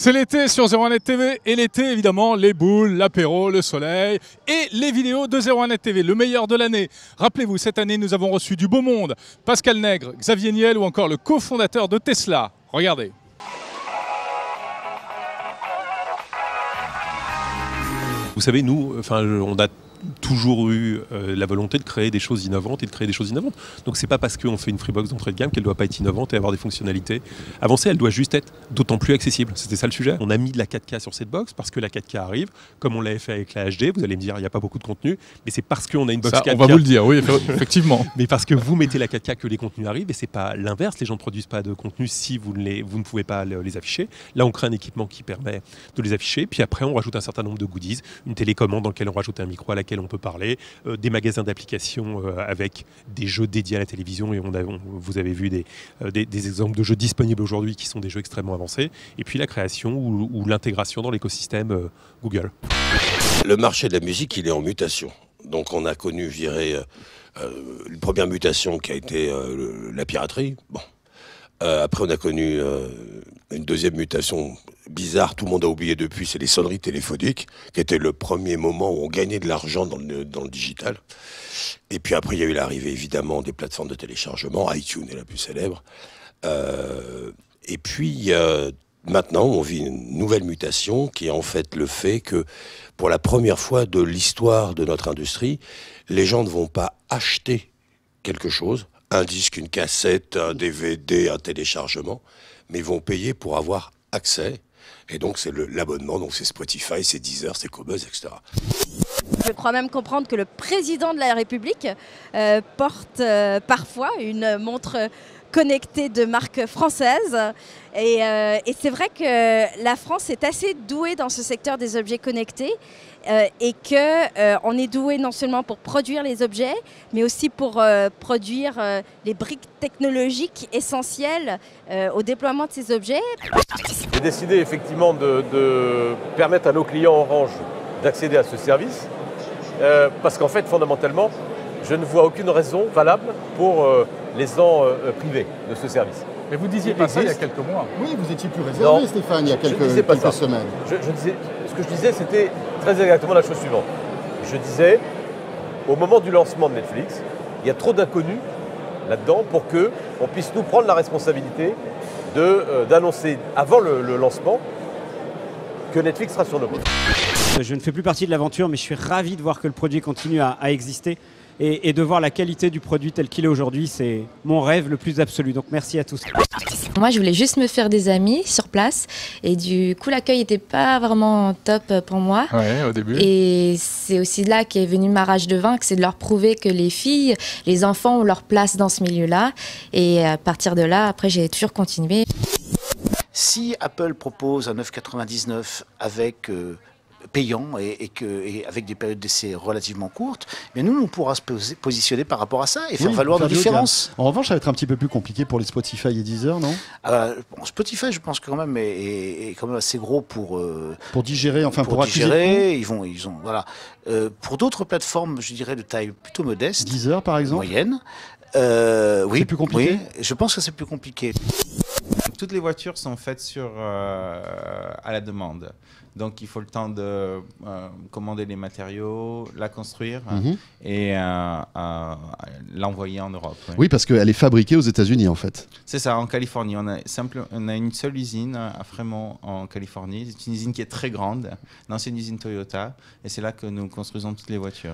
C'est l'été sur 01net TV et l'été évidemment les boules, l'apéro, le soleil et les vidéos de 01net TV, le meilleur de l'année. Rappelez-vous, cette année nous avons reçu du beau monde, Pascal Nègre, Xavier Niel ou encore le cofondateur de Tesla. Regardez. Vous savez, nous, on a toujours eu la volonté de créer des choses innovantes et de créer des choses innovantes. Donc c'est pas parce qu'on fait une Freebox d'entrée de gamme qu'elle doit pas être innovante et avoir des fonctionnalités avancées, elle doit juste être d'autant plus accessible. C'était ça le sujet. On a mis de la 4K sur cette box parce que la 4K arrive, comme on l'avait fait avec la HD. Vous allez me dire, il n'y a pas beaucoup de contenu, mais c'est parce qu'on a une box Ça, 4K. on va vous le dire, oui, effectivement. Mais parce que vous mettez la 4K que les contenus arrivent et c'est pas l'inverse. Les gens ne produisent pas de contenu si vous ne pouvez pas les afficher. Là, on crée un équipement qui permet de les afficher. Puis après, on rajoute un certain nombre de goodies, une télécommande dans laquelle on rajoute un micro à laquelle on peut parler, des magasins d'applications avec des jeux dédiés à la télévision et vous avez vu des exemples de jeux disponibles aujourd'hui qui sont des jeux extrêmement avancés, et puis la création ou l'intégration dans l'écosystème Google. Le marché de la musique, il est en mutation. Donc on a connu, je dirais, une première mutation qui a été la piraterie. Bon. Après on a connu une deuxième mutation bizarre, tout le monde a oublié depuis, c'est les sonneries téléphoniques, qui était le premier moment où on gagnait de l'argent dans le digital. Et puis après, il y a eu l'arrivée évidemment des plateformes de téléchargement, iTunes est la plus célèbre. Et puis maintenant, on vit une nouvelle mutation qui est en fait le fait que pour la première fois de l'histoire de notre industrie, les gens ne vont pas acheter quelque chose, un disque, une cassette, un DVD, un téléchargement, mais ils vont payer pour avoir accès. Et donc c'est l'abonnement, donc c'est Spotify, c'est Deezer, c'est Qobuz, etc. Je crois même comprendre que le président de la République porte parfois une montre connectée de marque française. Et c'est vrai que la France est assez douée dans ce secteur des objets connectés et qu'on est doué non seulement pour produire les objets, mais aussi pour produire les briques technologiques essentielles au déploiement de ces objets. J'ai décidé effectivement de permettre à nos clients Orange d'accéder à ce service parce qu'en fait, fondamentalement, je ne vois aucune raison valable pour les gens privés de ce service. Mais vous disiez pas ça il y a quelques mois. Oui, vous étiez plus réservé, non, Stéphane, il y a quelques semaines. Ce que je disais, c'était très exactement la chose suivante. Je disais, au moment du lancement de Netflix, il y a trop d'inconnus là-dedans pour qu'on puisse nous prendre la responsabilité d'annoncer avant le lancement que Netflix sera sur nos postes. Je ne fais plus partie de l'aventure, mais je suis ravi de voir que le produit continue à exister et de voir la qualité du produit tel qu'il est aujourd'hui. C'est mon rêve le plus absolu. Donc merci à tous. Moi, je voulais juste me faire des amis sur place et du coup, l'accueil n'était pas vraiment top pour moi. Ouais, au début. Et c'est aussi là qu'est venue ma rage de vaincre, c'est de leur prouver que les filles, les enfants ont leur place dans ce milieu-là. Et à partir de là, après, j'ai toujours continué. Si Apple propose un 9,99 avec payant et avec des périodes d'essai relativement courtes, mais nous, on pourra se positionner par rapport à ça et faire valoir nos différences. En revanche, ça va être un petit peu plus compliqué pour les Spotify et Deezer, non? Bon, Spotify, je pense que quand même est quand même assez gros pour digérer, enfin pour digérer. Ils ont voilà. Pour d'autres plateformes, je dirais de taille plutôt modeste. Deezer, par exemple. Moyenne. Oui. C'est plus compliqué. Oui, je pense que c'est plus compliqué. Toutes les voitures sont faites à la demande. Donc, il faut le temps de commander les matériaux, la construire et l'envoyer en Europe. Oui, parce qu'elle est fabriquée aux États-Unis, en fait. C'est ça, en Californie. On a une seule usine à Fremont, en Californie. C'est une usine qui est très grande, une ancienne usine Toyota. Et c'est là que nous construisons toutes les voitures.